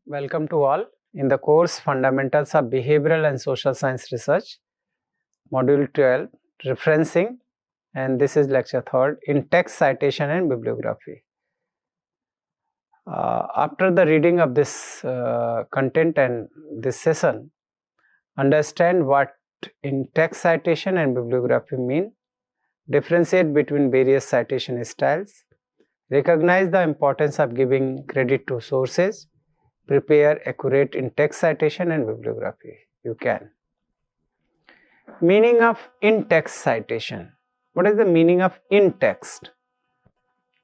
Welcome to all in the course Fundamentals of Behavioral and Social Science Research, Module 12, Referencing, and this is lecture 3rd in Text Citation and Bibliography. After the reading of this content and this session, understand what in text citation and bibliography mean, differentiate between various citation styles, recognize the importance of giving credit to sources, prepare accurate in text citation and bibliography. You can. Meaning of in text citation. What is the meaning of in text?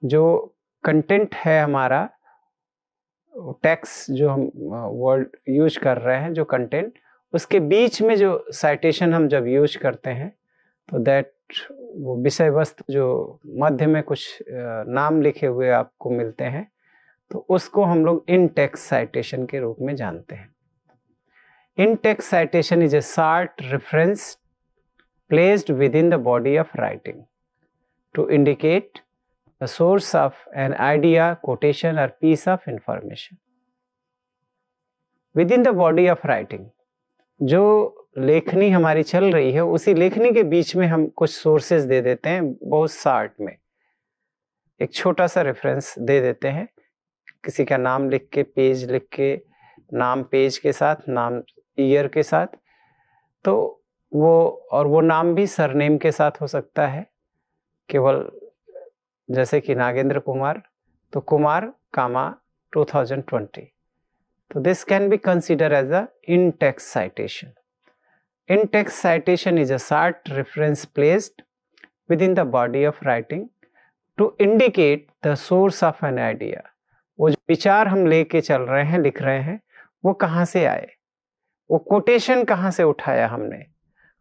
जो content है हमारा text जो हम word use कर रहे हैं, जो content उसके बीच में जो साइटेशन हम जब यूज करते हैं तो दैट वो विषय वस्तु जो मध्य में कुछ नाम लिखे हुए आपको मिलते हैं तो उसको हम लोग इन टेक्स्ट साइटेशन के रूप में जानते हैं. In text citation is a short reference placed within the body of writing to indicate the source of an idea, quotation or piece of information. Within the body of writing, जो लेखनी हमारी चल रही है उसी लेखनी के बीच में हम कुछ सोर्सेज दे देते हैं, बहुत शॉर्ट में एक छोटा सा रेफरेंस दे देते हैं, किसी का नाम लिख के, पेज लिख के, नाम पेज के साथ, नाम ईयर के साथ, तो वो नाम भी सरनेम के साथ हो सकता है, केवल जैसे कि नागेंद्र कुमार तो कुमार कामा 2020. तो this can be consider as a in text citation. In text citation is a short reference placed within the body of writing to indicate the source of an idea. वो जो विचार हम लेके चल रहे हैं, लिख रहे हैं, वो कहाँ से आए, वो कोटेशन कहाँ से उठाया हमने,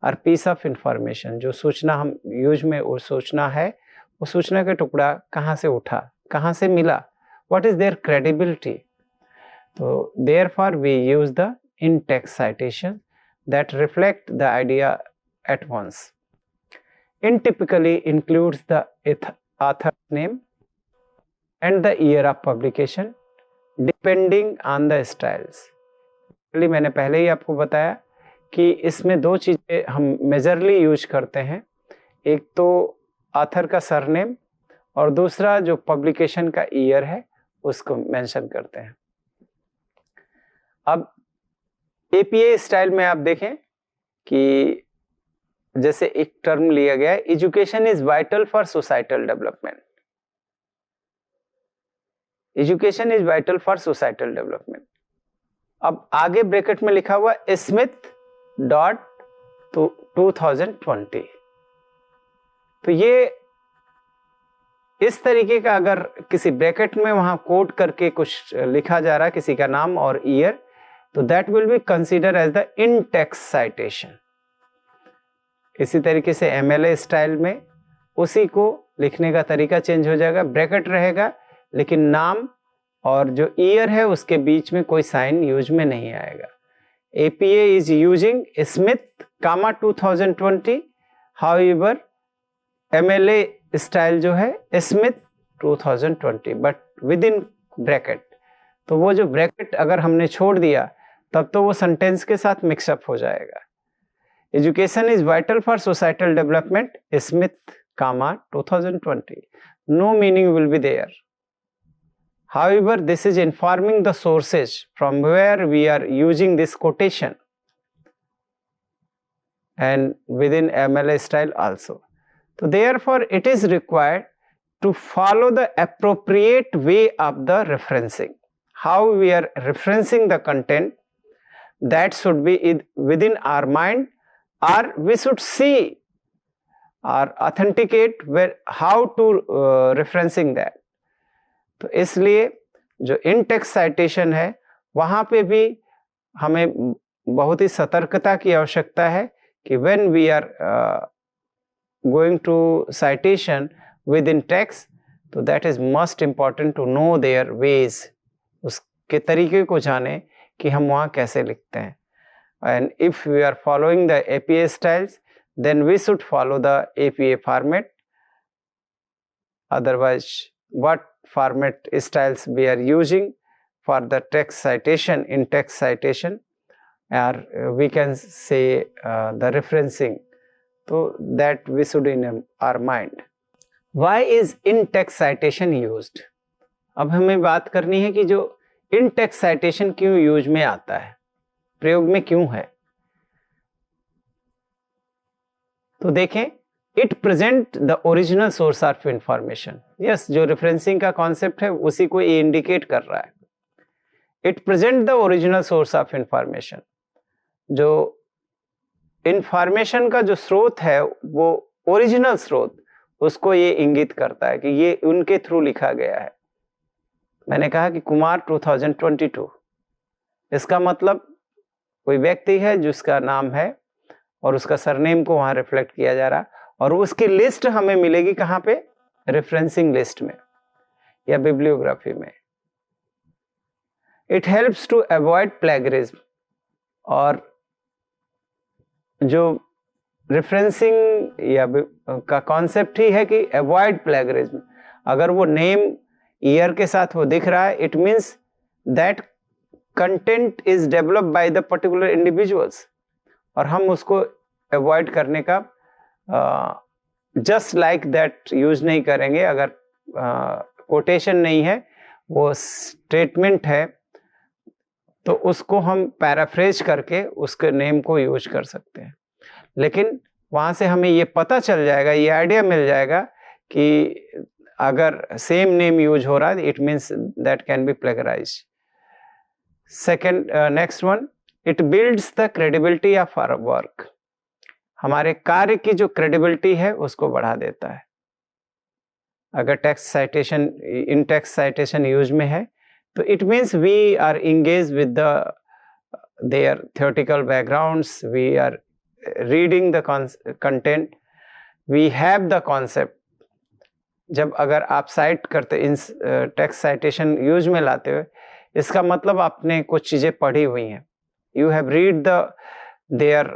और पीस ऑफ इंफॉर्मेशन जो सूचना हम यूज में वो सूचना है, वो सूचना का टुकड़ा कहाँ से उठा, कहाँ से मिला, व्हाट इज देयर क्रेडिबिलिटी. तो therefore we use the in text citation that reflect the idea at once. In typically includes the author name and the year of publication depending on the styles. मैंने पहले ही आपको बताया कि इसमें दो चीज़ें हम मेजरली यूज करते हैं, एक तो ऑथर का सरनेम और दूसरा जो पब्लिकेशन का ईयर है उसको मेंशन करते हैं. अब एपीए स्टाइल में आप देखें कि जैसे एक टर्म लिया गया है, education is vital for societal development. Education is vital for societal development. अब आगे ब्रैकेट में लिखा हुआ स्मिथ डॉट 2020. तो ये इस तरीके का अगर किसी ब्रैकेट में वहां कोड करके कुछ लिखा जा रहा है, किसी का नाम और ईयर, तो that will be consider as the in text citation. इसी तरीके से एमएलए स्टाइल में उसी को लिखने का तरीका चेंज हो जाएगा, ब्रैकेट रहेगा लेकिन नाम और जो ईयर है उसके बीच में कोई साइन यूज में नहीं आएगा. APA is using Smith comma 2020, however MLA style जो है Smith 2020 but within bracket. तो वो जो ब्रैकेट अगर हमने छोड़ दिया तब तो वो सेंटेंस के साथ मिक्सअप हो जाएगा. Education is vital for societal development Smith comma 2020. No meaning will be there. However, this is informing the sources from where we are using this quotation and within MLA style also. So therefore, it is required to follow the appropriate way of the referencing. How we are referencing the content, that should be within our mind, or we should see or authenticate how to referencing that. तो इसलिए जो इन text citation है वहाँ पे भी हमें बहुत ही सतर्कता की आवश्यकता है कि when we are going to citation within text, तो that is must important to know their ways, उसके तरीके को जाने कि हम वहाँ कैसे लिखते हैं. And if we are following the APA styles then we should follow the APA format. Otherwise what format styles we are using for the text citation, in text citation, or we can say the referencing, so that we should in our mind. Why is in text citation used? अब हमें बात करनी है कि जो इन text citation क्यों use में आता है, प्रयोग में क्यों है। तो देखें, it present the original source of information. Yes, जो रेफरेंसिंग का कॉन्सेप्ट है उसी को ये इंडिकेट कर रहा है। It present the original source of information, जो इंफॉर्मेशन का जो स्रोत है वो ओरिजिनल स्रोत, उसको ये इंगित करता है कि ये उनके थ्रू लिखा गया है। मैंने कहा कि कुमार 2022, इसका मतलब कोई व्यक्ति है जिसका नाम है और उसका सरनेम को वहां रिफ्लेक्ट किया जा रहा, और उसकी लिस्ट हमें मिलेगी कहां पे? रेफरेंसिंग लिस्ट में या बिब्लियोग्राफी में। It helps to avoid plagiarism, और जो रेफरेंसिंग या का कॉन्सेप्ट ही है कि अवॉइड प्लेगरिज्म। अगर वो नेम ईयर के साथ वो दिख रहा है, it means that content is developed by the particular individuals, और हम उसको अवॉइड करने का जस्ट लाइक दैट यूज नहीं करेंगे। अगर कोटेशन नहीं है, वो स्टेटमेंट है, तो उसको हम पैराफ्रेज करके उसके नेम को यूज कर सकते हैं। लेकिन वहां से हमें ये पता चल जाएगा, ये आइडिया मिल जाएगा कि अगर सेम नेम यूज हो रहा है, it means that can be plagiarized. Second, next one, it builds the credibility of our work. हमारे कार्य की जो क्रेडिबिलिटी है उसको बढ़ा देता है। अगर text citation, in text citation use में है, तो it means we are engage with the their theoretical backgrounds, we are reading the content, we have the concept. जब अगर आप साइट करते, इन टेक्स्ट साइटेशन यूज में लाते हुए, इसका मतलब आपने कुछ चीजें पढ़ी हुई हैं। You have read the their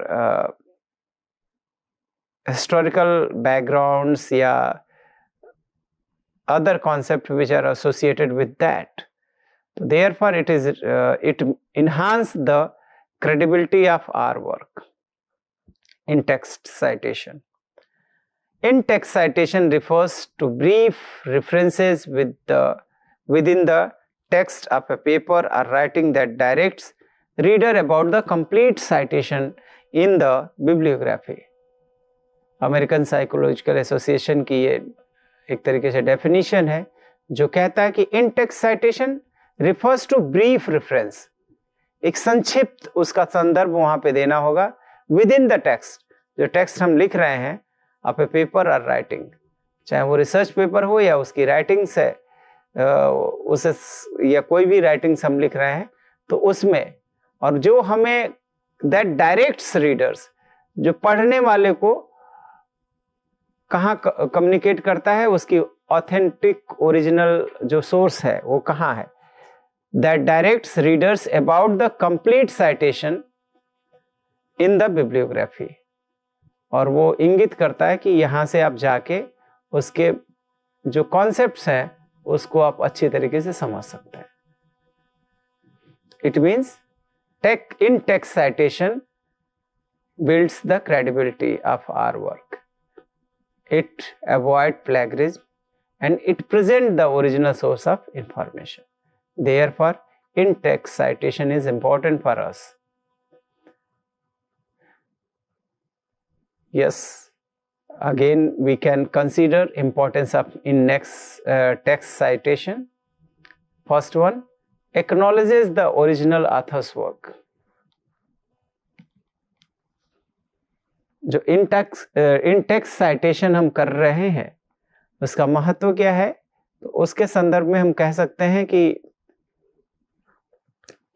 historical backgrounds या other concepts which are associated with that. So therefore it enhance the credibility of our work. In text citation, in text citation refers to brief references within the text of a paper or writing that directs reader about the complete citation in the bibliography. American psychological association की ये एक तरीके से definition है जो कहता है कि in text citation refers to brief reference, एक संक्षिप्त उसका संदर्भ वहां पे देना होगा विद इन द टेक्स्ट। जो टेक्स्ट हम लिख रहे हैं ऑफ ए पेपर और राइटिंग, चाहे वो रिसर्च पेपर हो या उसकी राइटिंग्स है, उसे या कोई भी राइटिंग्स हम लिख रहे हैं, तो उसमें, और जो हमें दैट डायरेक्ट्स रीडर्स, जो पढ़ने वाले को कहाँ कम्युनिकेट करता है, उसकी ऑथेंटिक ओरिजिनल जो सोर्स है वो कहाँ है। That directs readers about the complete citation in the bibliography, और वो इंगित करता है कि यहाँ से आप जाके उसके जो कॉन्सेप्ट्स हैं उसको आप अच्छी तरीके से समझ सकते हैं। It means in text citation builds the credibility of our work. It avoid plagiarism and it present the original source of information. Therefore, in-text citation is important for us. Yes, again we can consider importance of text citation. First one, acknowledges the original author's work. जो इन text citation हम कर रहे हैं उसका महत्व क्या है, तो उसके संदर्भ में हम कह सकते हैं कि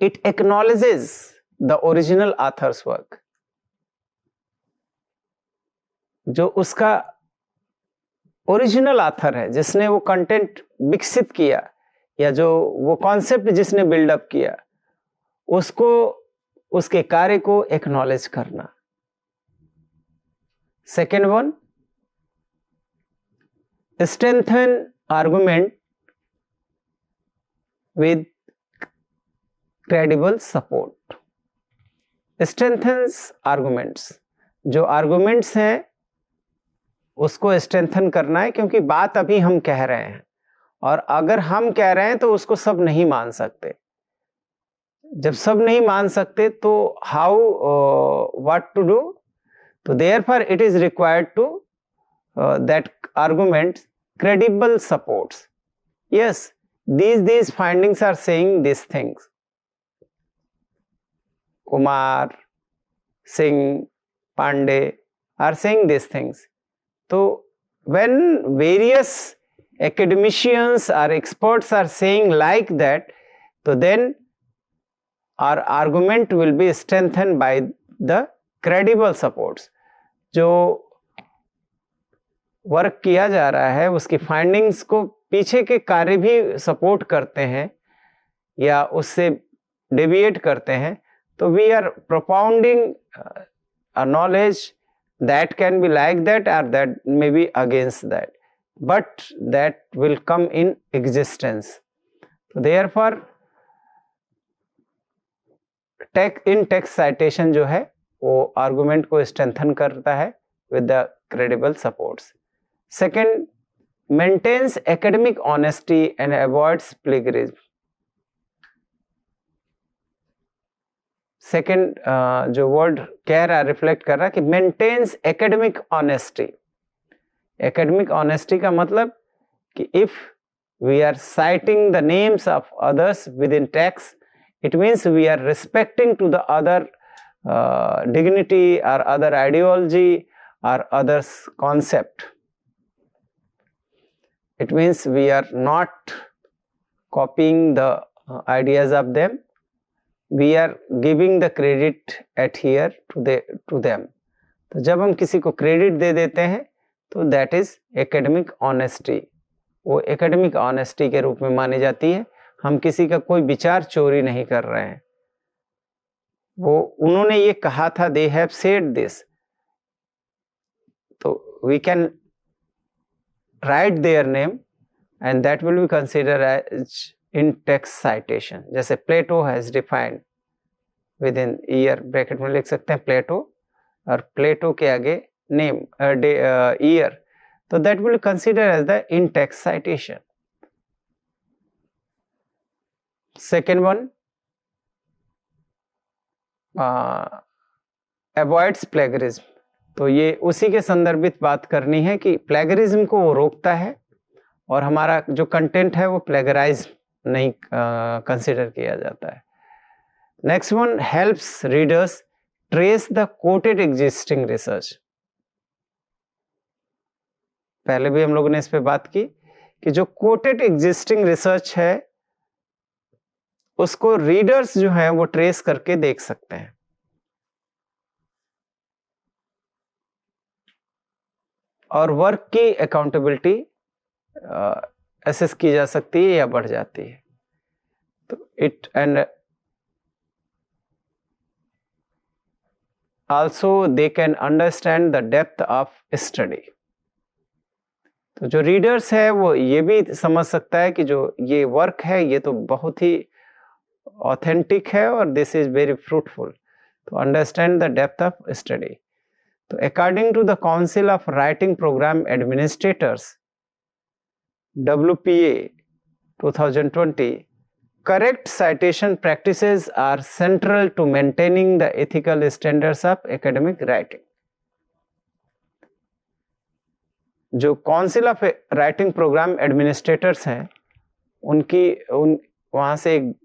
it acknowledges the original authors work. जो उसका ओरिजिनल ऑथर है, जिसने वो कंटेंट विकसित किया या जो वो कॉन्सेप्ट जिसने बिल्डअप किया, उसको, उसके कार्य को एक्नॉलेज करना। Second one, strengthen argument with credible support. Strengthens arguments. जो arguments हैं उसको strengthen करना है, क्योंकि बात अभी हम कह रहे हैं और अगर हम कह रहे हैं तो उसको सब नहीं मान सकते. जब सब नहीं मान सकते तो how what to do? तो therefore it is required to that argument credible supports. Yes, these findings are saying these things. Kumar, Singh, Pandey are saying these things. So when various academicians or experts are saying like that, so then our argument will be strengthened by the credible supports. जो work किया जा रहा है उसकी findings को पीछे के कार्य भी सपोर्ट करते हैं या उससे डेविएट करते हैं, तो we are propounding a knowledge that can be like that और that may be against that, but that will come in existence. तो देयरफॉर टेक्स्ट साइटेशन जो है वो आर्गुमेंट को स्ट्रेंथन करता है with the credible supports. Second, maintains academic honesty and avoids plagiarism. Second, जो word कह रहा reflect कर रहा कि maintains academic honesty. Academic honesty का मतलब कि if we are citing the names of others within text, it means we are respecting to the other dignity or other ideology or others concept. It means we are not copying the ideas of them, we are giving the credit at here to them. तो जब हम किसी को credit दे देते हैं तो that is academic honesty, वो academic honesty के रूप में मानी जाती है. हम किसी का कोई विचार चोरी नहीं कर रहे हैं. वो उन्होंने ये कहा था, दे हैव सेड दिस, तो we can write their name and that will be considered as in text citation. जैसे प्लेटो has defined within year bracket में लिख सकते हैं प्लेटो और प्लेटो के आगे नेम year, तो that will be considered as the in text citation. Second one, avoids plagiarism. तो ये उसी के संदर्भित बात करनी है कि प्लेगरिज्म को वो रोकता है और हमारा जो कंटेंट है वो प्लेगराइज नहीं कंसिडर किया जाता है. Next one, helps readers trace the coated existing research. पहले भी हम लोगों ने इस पे बात की कि जो कोटेड एग्जिस्टिंग रिसर्च है उसको रीडर्स जो है वो ट्रेस करके देख सकते हैं. और वर्क की अकाउंटेबिलिटी असेस की जा सकती है या बढ़ जाती है. तो it and also they can understand the depth of study. तो जो रीडर्स है वो ये भी समझ सकता है कि जो ये वर्क है ये तो बहुत ही ऑथेंटिक है और दिस इज वेरी फ्रूटफुल. तो understand the depth of study. तो according to the Council of Writing Program Administrators WPA 2020, correct citation practices are central to maintaining the ethical standards of academic writing. जो Council of Writing Program Administrators हैं वहाँ से एक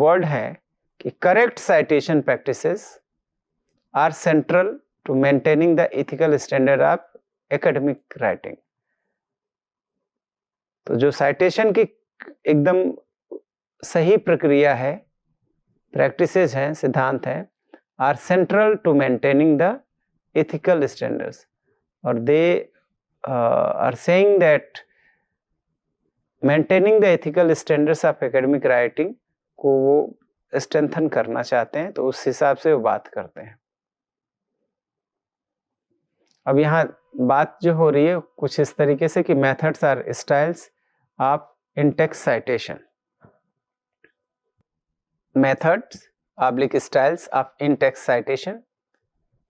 word है कि correct citation practices are central to maintaining the ethical standard of academic writing. तो जो citation की एकदम सही प्रक्रिया है, प्रैक्टिसेस हैं, सिद्धांत हैं, are central to maintaining the ethical standards. और they are saying that maintaining the ethical standards of academic writing को वो strengthen करना चाहते हैं, तो उस हिसाब से वो बात करते हैं. अब यहाँ बात जो हो रही है कुछ इस तरीके से कि methods are styles of in text citation. Methods oblique styles of in text citation.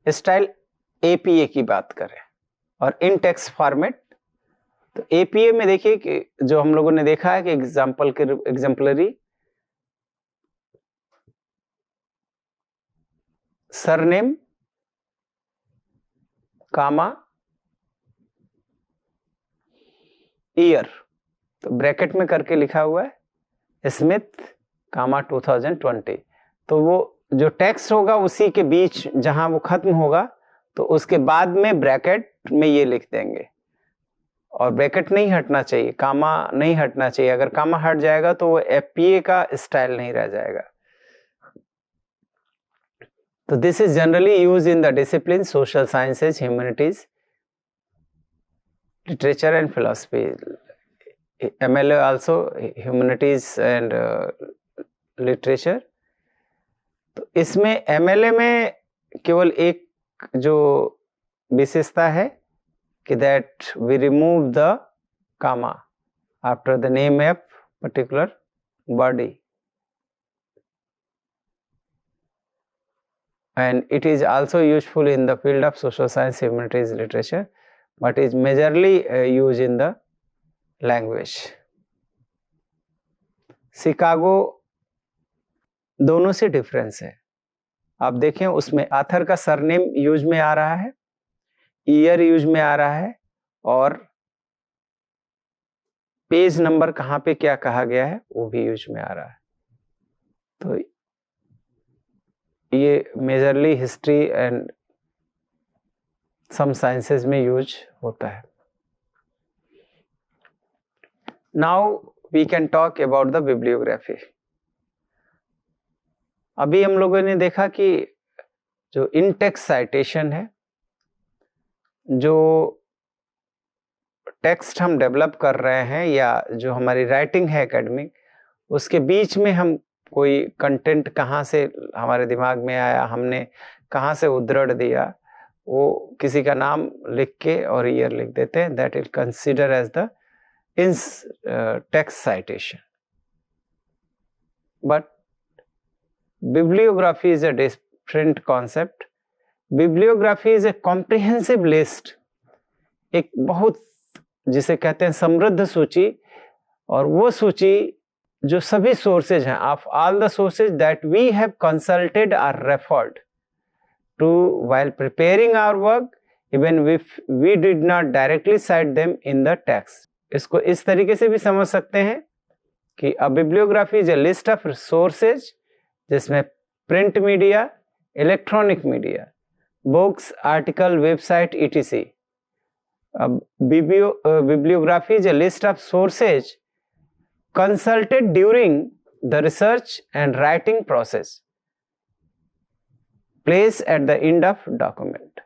Style APA की बात करें और इन टेक्स्ट फॉर्मेट, तो एपीए में देखिए कि जो हम लोगों ने देखा है कि एग्जाम्पल के एग्जाम्पलरी, सरनेम, कामा, ईयर, तो ब्रैकेट में करके लिखा हुआ है स्मिथ, कामा 2020। तो वो जो टेक्स्ट होगा उसी के बीच जहां वो खत्म होगा तो उसके बाद में ब्रैकेट में ये लिख देंगे, और ब्रैकेट नहीं हटना चाहिए, कामा नहीं हटना चाहिए। अगर कामा हट जाएगा तो वो एपीए का स्टाइल नहीं रह जाएगा। तो this is generally use in the discipline social sciences, humanities, literature and philosophy, MLA also humanities and literature. तो इसमें MLA में केवल एक जो विशेषता है कि that we remove the comma after the name of particular body, and it is also useful in the field of social science, humanities, literature, but is majorly used in the language. Chicago दोनों से difference है। आप देखें उसमें author का surname use में आ रहा है, ईयर यूज में आ रहा है, और पेज नंबर कहाँ पे क्या कहा गया है वो भी यूज में आ रहा है। तो ये majorly history and some sciences में यूज होता है। Now we can talk about the bibliography. अभी हम लोगों ने देखा कि जो इन टेक्स्ट साइटेशन है, जो टेक्स्ट हम डेवलप कर रहे हैं या जो हमारी राइटिंग है एकेडमिक, उसके बीच में हम कोई कंटेंट कहाँ से हमारे दिमाग में आया, हमने कहाँ से उद्धरण दिया, वो किसी का नाम लिख के और ईयर लिख देते हैं, that is consider as the in text citation. But bibliography is a different concept. Bibliography is a comprehensive list, एक बहुत जिसे कहते हैं समृद्ध सूची, और वो सूची जो सभी सोर्सेज हैं, of all the sources that we have consulted are referred to while preparing our work, even if we did not directly cite them in the text. इसको इस तरीके से भी समझ सकते हैं कि a bibliography is a list of sources, जिसमें print media, electronic media, books, article, website, etc. Bibliography is a list of sources consulted during the research and writing process, placed at the end of document.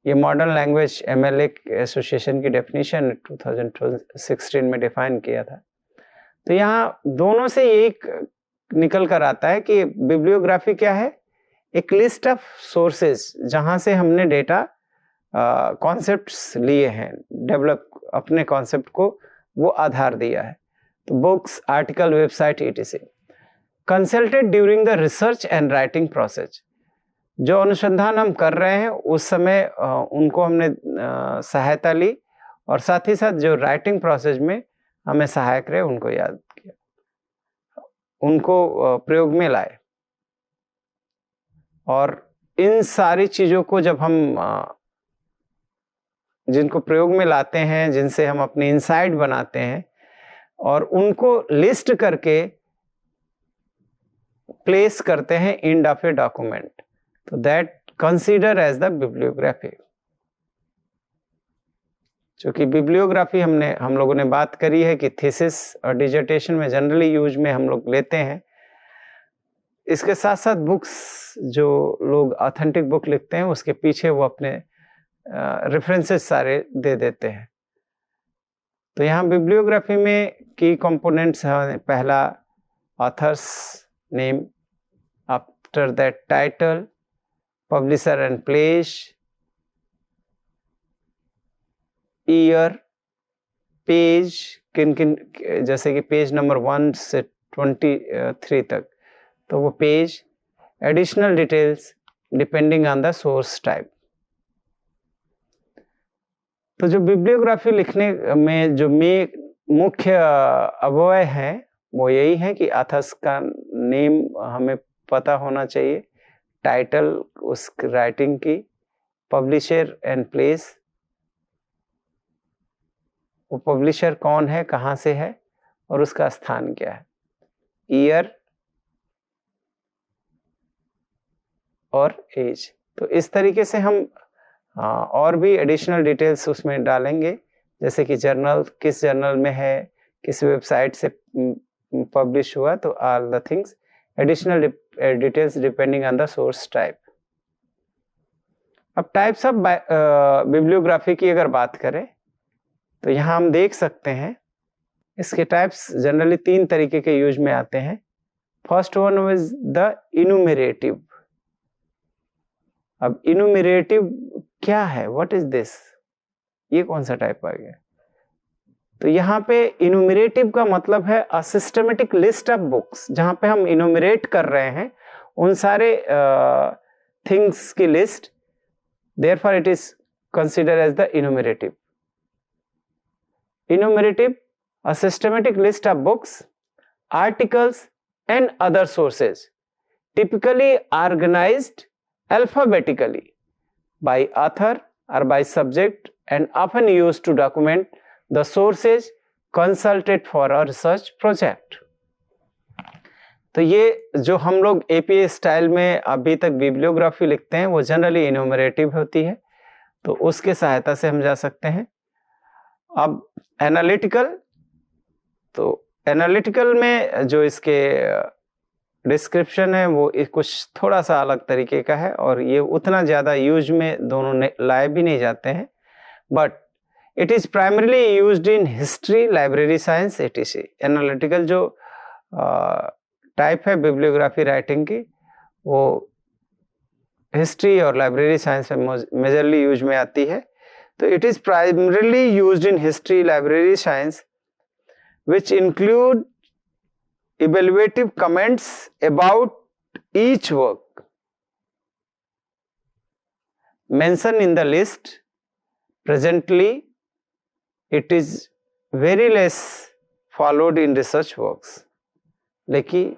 ये modern language MLA association की definition 2016 में define किया था। तो यहाँ दोनों से यही निकल कर आता है कि बिब्लियोग्राफी क्या है, एक लिस्ट ऑफ सोर्सेज जहाँ से हमने डेटा कॉन्सेप्ट्स लिए हैं, डेवलप अपने कॉन्सेप्ट को वो आधार दिया है। तो books, article, website, etc. Consulted during the research and writing process, जो अनुसंधान हम कर रहे हैं उस समय उनको हमने सहायता ली, और साथ ही साथ जो राइटिंग प्रोसेस में हमें सहायक रहे उनको याद किया, उनको प्रयोग में लाए। और इन सारी चीज़ों को जब हम जिनको प्रयोग में लाते हैं, जिनसे हम अपने इनसाइट बनाते हैं, और उनको लिस्ट करके प्लेस करते हैं एंड ऑफ ए डॉक्यूमेंट, तो that consider as the bibliography. क्योंकि बिब्लियोग्राफी हम लोगों ने बात करी है कि थीसिस और डिसर्टेशन में जनरली यूज में हम लोग लेते हैं। इसके साथ साथ बुक्स, जो लोग ऑथेंटिक बुक लिखते हैं उसके पीछे वो अपने रेफरेंसेस सारे दे देते हैं। तो यहाँ बिब्लियोग्राफी में की कंपोनेंट्स हैं, पहला author's name, after that title, publisher and place, year, page, किन किन, जैसे कि पेज नंबर 1 से 23 तक, तो वो page, additional details depending on the source type. तो जो बिब्लियोग्राफी लिखने में जो मुख्य अवयव है वो यही है कि ऑथर्स का नेम हमें पता होना चाहिए, टाइटल उस राइटिंग की, पब्लिशर एंड प्लेस, वो पब्लिशर कौन है, कहाँ से है और उसका स्थान क्या है, ईयर और एज। तो इस तरीके से हम और भी एडिशनल डिटेल्स उसमें डालेंगे, जैसे कि जर्नल किस जर्नल में है, किस वेबसाइट से पब्लिश हुआ, तो all the things additional details depending on the source type. अब टाइप्स ऑफ बिब्लियोग्राफी की अगर बात करें तो यहाँ हम देख सकते हैं इसके टाइप्स जनरली 3 तरीके के यूज में आते हैं। First one is the enumerative. अब इनुमेरेटिव क्या है, व्हाट इज दिस, ये कौन सा टाइप आ गया? तो यहाँ पे इनुमेरेटिव का मतलब है a systematic list of books, जहाँ पे हम इनुमेरेट कर रहे हैं उन सारे थिंग्स की list, therefore it is consider as the enumerative. Enumerative, a systematic list of books, articles and other sources, typically organized alphabetically by author or by subject and often used to document the sources consulted for a research project. तो ये जो हम लोग APA style में अभी तक bibliography लिखते हैं वो जनरली इन्यूमरेटिव होती है, तो उसके सहायता से हम जा सकते हैं। अब एनालिटिकल, तो एनालिटिकल में जो इसके डिस्क्रिप्शन है वो कुछ थोड़ा सा अलग तरीके का है और ये उतना ज़्यादा यूज में दोनों लाए भी नहीं जाते हैं, but it is primarily used in history, library science etc। Analytical जो टाइप है बिब्लियोग्राफी राइटिंग की वो हिस्ट्री और लाइब्रेरी साइंस में मेजरली यूज में आती है। तो it is primarily used in history, library science, which include evaluative comments about each work mentioned in the list. Presently, it is very less followed in research works. लेकिन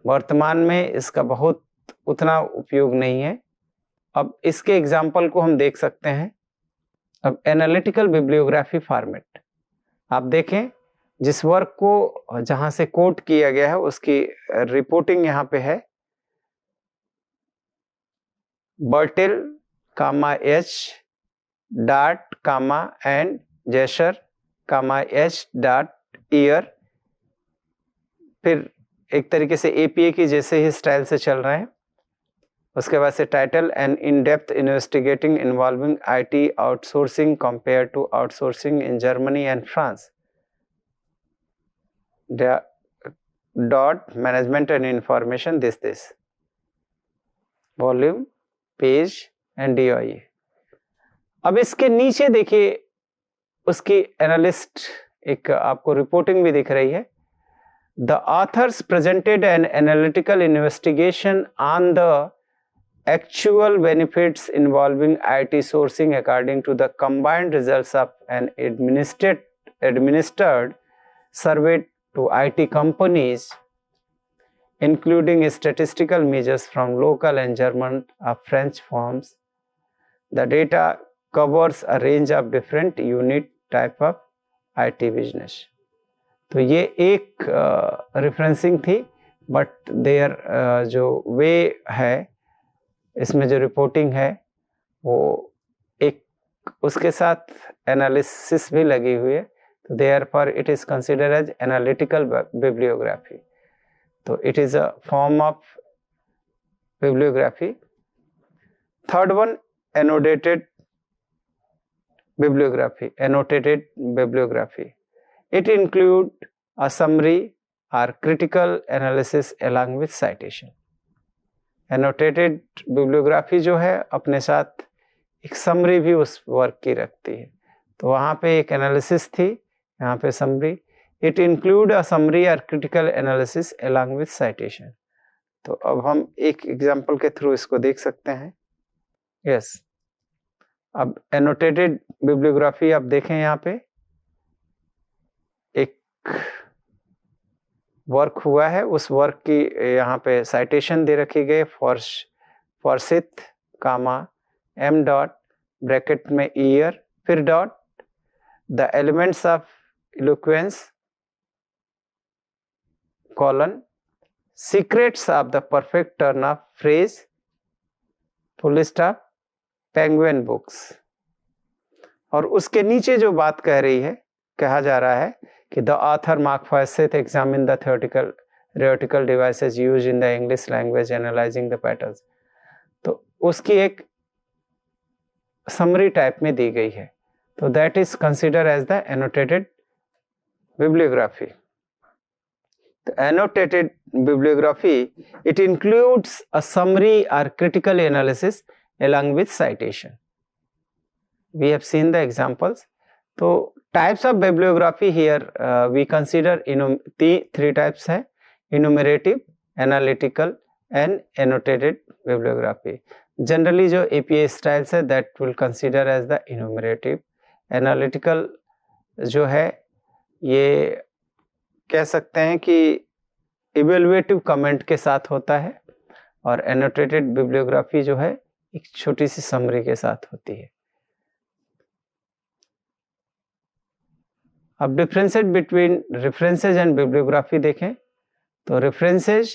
वर्तमान में इसका बहुत उतना उपयोग नहीं है। अब इसके एग्जाम्पल को हम देख सकते हैं। अब एनालिटिकल बिब्लियोग्राफी फॉर्मेट आप देखें, जिस वर्क को जहां से कोट किया गया है उसकी रिपोर्टिंग यहाँ पे है, Bertel comma H dot comma and Jesher comma H dot year, फिर एक तरीके से APA की जैसे ही स्टाइल से चल रहे हैं। उसके बाद से title and in depth investigating involving IT outsourcing compare to outsourcing in Germany and France, dot management and information this volume page and DOI। अब इसके नीचे देखिए उसकी एनालिस्ट एक आपको रिपोर्टिंग भी दिख रही है। The authors presented an analytical investigation on the actual benefits involving IT sourcing according to the combined results of an administered survey to IT companies, including statistical measures from local and German or French firms. The data covers a range of different unit type of IT business. तो ये एक referencing थी, but there जो वे है इसमें जो reporting है वो एक उसके साथ एनालिसिस भी लगी हुई है, तो therefore it is considered as analytical bibliography. तो it is a form of bibliography. Third one annotated bibliography. Annotated bibliography, it include a summary or critical analysis along with citation. Annotated bibliography जो है अपने साथ एक summary भी उस work की रखती है, तो वहाँ पे एक एनालिसिस थी, यहाँ पे summary. It include a summary और critical analysis along with citation। तो अब हम एक एग्जाम्पल के थ्रू इसको देख सकते हैं। यस, अब एनोटेटेड बिब्लियोग्राफी आप देखें, यहाँ पे एक वर्क हुआ है, उस वर्क की यहाँ पे साइटेशन दे रखी गई, Forsyth comma M dot bracket में ईयर, फिर dot the elements of eloquence colon secrets of the perfect turn of phrase full stop Penguin books. और उसके नीचे जो बात कह रही है, कहा जा रहा है कि the author Mark Forsyth examine the theoretical devices used in the English language analyzing the patterns। तो उसकी एक समरी टाइप में दी गई है, तो that is consider as the annotated bibliography. तो annotated bibliography it includes a summary और critical analysis along with citation। We have seen the examples। तो types of bibliography here we consider three types है, enumerative, analytical and annotated bibliography। Generally जो APA styles है that will consider as the enumerative। Analytical जो है ये कह सकते हैं कि evaluative comment के साथ होता है, और annotated bibliography जो है एक छोटी सी समरी के साथ होती है। अब differences between references and bibliography देखें, तो references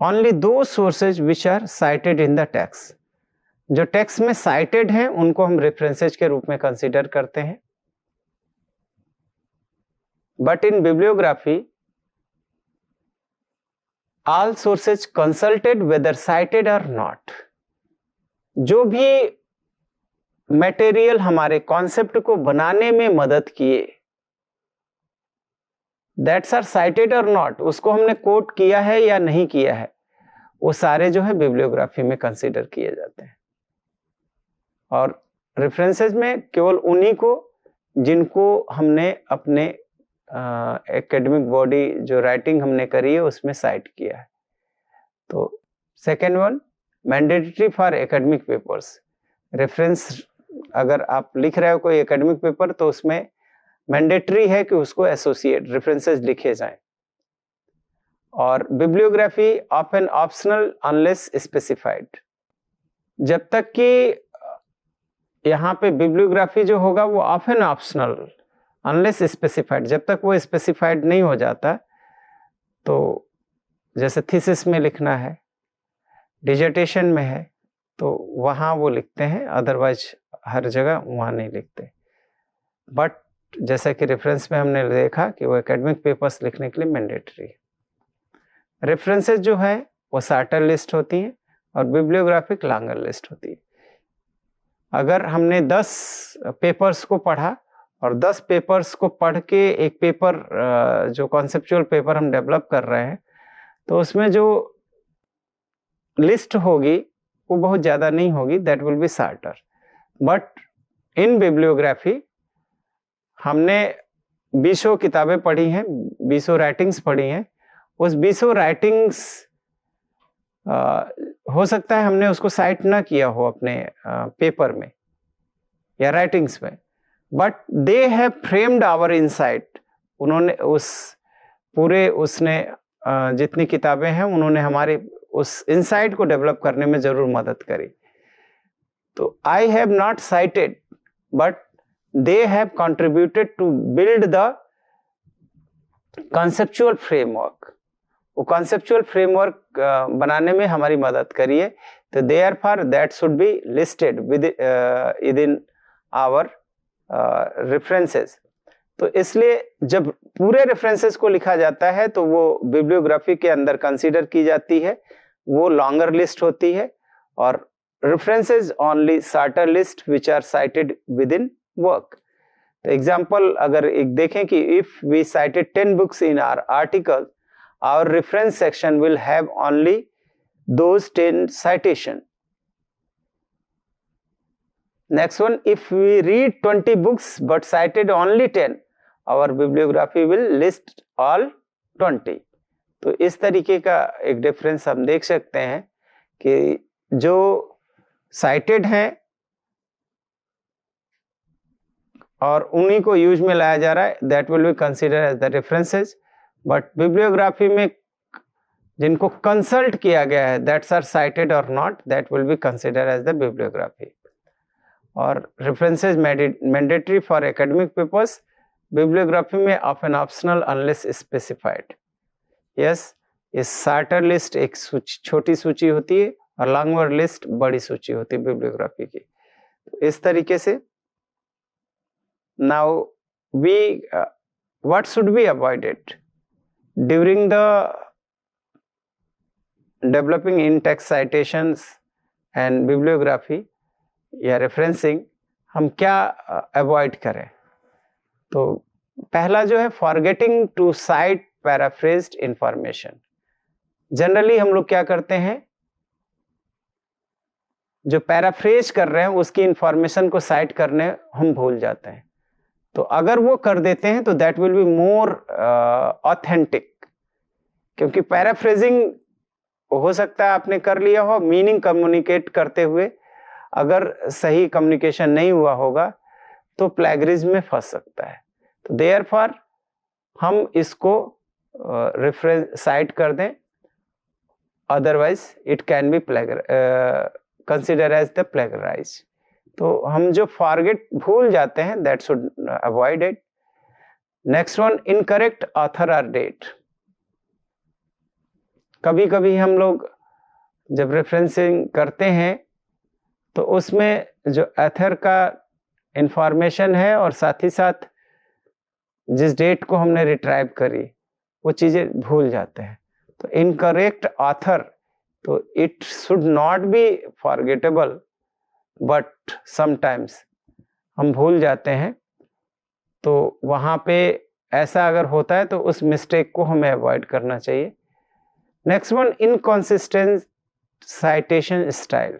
only to sources which are cited in the text. जो टेक्स्ट में साइटेड हैं उनको हम रेफरेंसेज के रूप में कंसीडर करते हैं। But in bibliography all sources consulted whether cited और नॉट। जो भी मटेरियल हमारे कॉन्सेप्ट को बनाने में मदद किए, दैट्स आर साइटेड और नॉट, उसको हमने कोट किया है या नहीं किया है, वो सारे जो है बिब्लियोग्राफी में कंसीडर किए जाते हैं। और रेफरेंसेज में केवल उन्हीं को जिनको हमने अपने एकेडमिक बॉडी जो राइटिंग हमने करी है उसमें साइट किया है। तो second one, mandatory for academic papers. Reference अगर आप लिख रहे हो कोई एकेडमिक पेपर तो उसमें मैंडेटरी है कि उसको एसोसिएट रेफरेंसेस लिखे जाएं। और bibliography often optional unless specified. जब तक कि यहाँ पे बिब्लियोग्राफी जो होगा वो ऑफन ऑप्शनल अनलेस स्पेसिफाइड, जब तक वो स्पेसिफाइड नहीं हो जाता, तो जैसे थीसिस में लिखना है, डिजर्टेशन में है, तो वहाँ वो लिखते हैं, अदरवाइज हर जगह वहाँ नहीं लिखते। बट जैसा कि रेफरेंस में हमने देखा कि वो एकेडमिक पेपर्स लिखने के लिए मैंडेटरी है। रेफरेंसेस जो है वो शार्टर लिस्ट होती हैं और बिब्लियोग्राफिक लॉन्गर लिस्ट होती है। अगर हमने 10 पेपर्स को पढ़ा और 10 पेपर्स को पढ़ के एक पेपर जो कॉन्सेप्चुअल पेपर हम डेवलप कर रहे हैं, तो उसमें जो लिस्ट होगी वो बहुत ज़्यादा नहीं होगी, that will be shorter. But in bibliography हमने 20 किताबें पढ़ी हैं, 20 राइटिंग्स पढ़ी हैं, उस 20 राइटिंग्स हो सकता है हमने उसको साइट ना किया हो अपने पेपर में या राइटिंग्स में, but they have framed our insight. उन्होंने उस पूरे उसने जितनी किताबें हैं उन्होंने हमारे उस इनसाइट को डेवलप करने में जरूर मदद करी। तो I have not cited but they have contributed to build the conceptual framework. वो कॉन्सेप्चुअल फ्रेमवर्क बनाने में हमारी मदद करी है, तो therefore that should be listed within our references. तो इसलिए जब पूरे रेफरेंसेस को लिखा जाता है तो वो बिब्लियोग्राफी के अंदर कंसीडर की जाती है, वो लॉन्गर लिस्ट होती है। और references only shorter list which are cited within work. तो एग्जाम्पल अगर एक देखें कि if we cited 10 books in our article, our reference section will have only those 10 citation. Next one, if we read 20 books but cited only 10, our bibliography will list all 20. तो इस तरीके का एक डिफरेंस हम देख सकते हैं कि जो साइटेड हैं और उन्हीं को यूज में लाया जा रहा है, that will be consider as the references, but bibliography में जिनको कंसल्ट किया गया है, दैट्स आर साइटेड और not, that will be consider as the bibliography. और references mandatory for academic purpose, bibliography में often optional unless specified. Yes, इस shorter list एक छोटी सूची होती है और लॉन्गर लिस्ट बड़ी सूची होती है बिब्लियोग्राफी की. तो इस तरीके से now what should be avoided during the developing in-text citations and bibliography या referencing, हम क्या avoid करें. तो पहला जो है forgetting to cite paraphrased information. Generally हम लोग क्या करते हैं, जो पैराफ्रेज कर रहे हैं उसकी इंफॉर्मेशन को साइट करने हम भूल जाते हैं. तो अगर वो कर देते हैं तो that will be more authentic, क्योंकि पैराफ्रेजिंग हो सकता है आपने कर लिया हो, मीनिंग कम्युनिकेट करते हुए अगर सही कम्युनिकेशन नहीं हुआ होगा तो प्लेगरिज्म में फंस सकता है. तो देयरफॉर हम इसको रेफरेंस साइट कर दें, otherwise it can be consider as the plagiarise. तो हम जो फॉरगेट भूल जाते हैं, that should avoided. Next one, incorrect author और डेट. कभी कभी हम लोग जब रेफरेंसिंग करते हैं तो उसमें जो ऑथर का इंफॉर्मेशन है और साथ ही साथ जिस डेट को हमने रिट्राइव करी वो चीजें भूल जाते हैं. तो इनकरेक्ट ऑथर, तो it should not B forgettable, but sometimes हम भूल जाते हैं. तो वहाँ पे ऐसा अगर होता है तो उस मिस्टेक को हमें अवॉइड करना चाहिए. Next one, inconsistent citation style.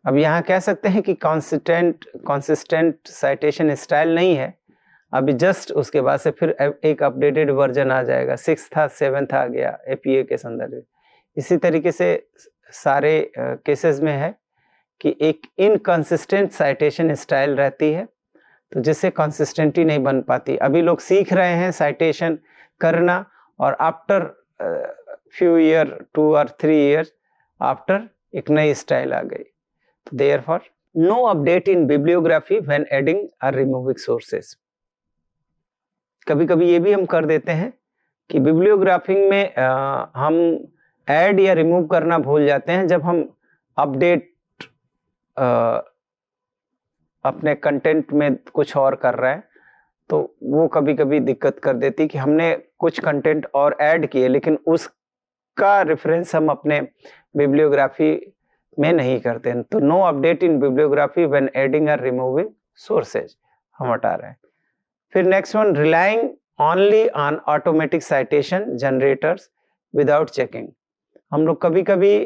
अब यहाँ कह सकते हैं कि कॉन्सिस्टेंट साइटेशन स्टाइल नहीं है, अभी जस्ट उसके बाद से फिर एक अपडेटेड वर्जन आ जाएगा, 6th था 7th आ गया एपीए के संदर्भ में. इसी तरीके से सारे केसेस में है कि एक इनकंसिस्टेंट साइटेशन स्टाइल रहती है, तो जिससे कंसिस्टेंटी नहीं बन पाती. अभी लोग सीख रहे हैं साइटेशन करना और after few year 2 or 3 years after एक नई स्टाइल आ गई. तो therefore no update in bibliography when adding और रिमूविंग सोर्सेस. कभी कभी ये भी हम कर देते हैं कि बिब्लियोग्राफिंग में हम ऐड या रिमूव करना भूल जाते हैं जब हम अपडेट अपने कंटेंट में कुछ और कर रहे हैं. तो वो कभी कभी दिक्कत कर देती कि हमने कुछ कंटेंट और ऐड किए लेकिन उसका रेफरेंस हम अपने बिब्लियोग्राफी में नहीं करते हैं. तो no update in bibliography when adding और रिमूविंग सोर्सेज हम हटा रहे हैं. फिर next one, relying only on automatic citation generators without checking. हम लोग कभी कभी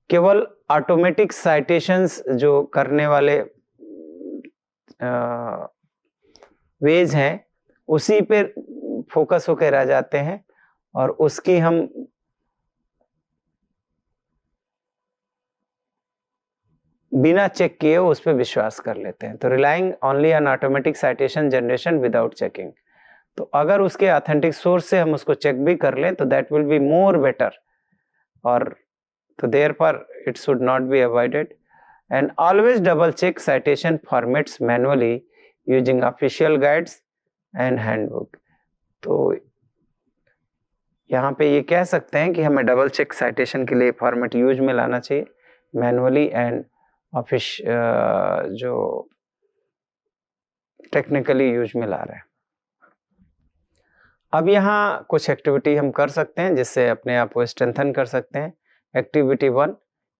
केवल ऑटोमेटिक साइटेशंस जो करने वाले वेज हैं उसी पे फोकस होकर रह जाते हैं और उसकी हम बिना चेक किए उस पर विश्वास कर लेते हैं. तो relying only on automatic citation generation without checking. तो अगर उसके ऑथेंटिक सोर्स से हम उसको चेक भी कर लें तो that will be more better. और तो therefore it should not be avoided. And always double check citation formats manually using official guides and handbook. तो यहाँ पे ये कह सकते हैं कि हमें डबल चेक साइटेशन के लिए फॉर्मेट यूज में लाना चाहिए मैनुअली एंड ऑफिस जो टेक्निकली यूज में ला रहे हैं. अब यहाँ कुछ एक्टिविटी हम कर सकते हैं जिससे अपने आप को स्ट्रेंथन कर सकते हैं. Activity 1,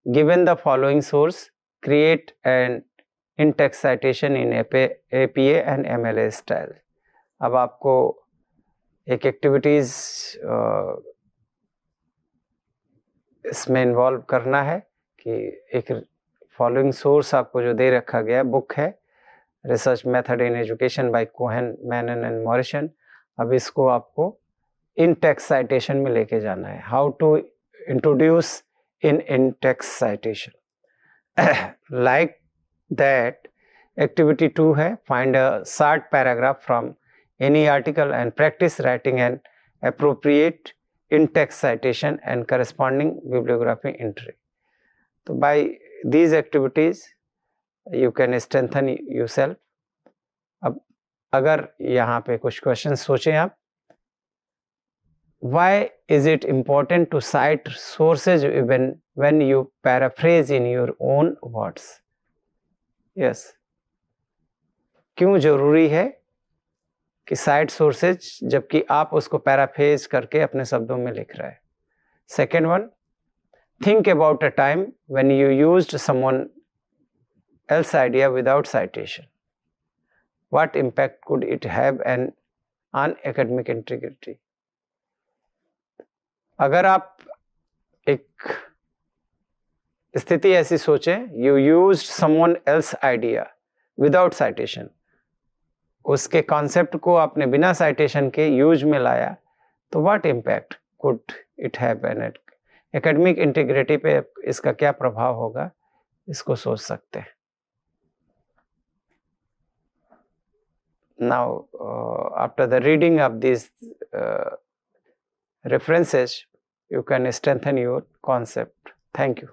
given the following source create an in text citation in APA and MLA style. अब आपको एक एक्टिविटीज इसमें इन्वॉल्व करना है कि एक फॉलोइंग सोर्स आपको जो दे रखा गया बुक है research method in education by Cohen, Menen and Morrison. अब इसको आपको इन टेक्स्ट साइटेशन में लेके जाना है। How to introduce in text citation, like that activity 2 है find a short paragraph from any article and practice writing an appropriate in-text citation and corresponding bibliography entry. So by these activities you can strengthen yourself. अब अगर यहाँ पे कुछ question सोचें आप, why is it important to cite sources even when you paraphrase in your own words? Yes, क्यों जरूरी है कि साइट सोर्सेज जबकि आप उसको पैराफ्रेज करके अपने शब्दों में लिख रहे हैं। Second one, think about a time when you used someone else idea without citation, what impact could it have an on academic integrity. अगर आप एक स्थिति ऐसी सोचें, you used someone else idea without citation, उसके कॉन्सेप्ट को आपने बिना साइटेशन के यूज में लाया, तो what impact could it have an academic integrity पे इसका क्या प्रभाव होगा, इसको सोच सकते हैं। Now after the reading of this references you can strengthen your concept. Thank you.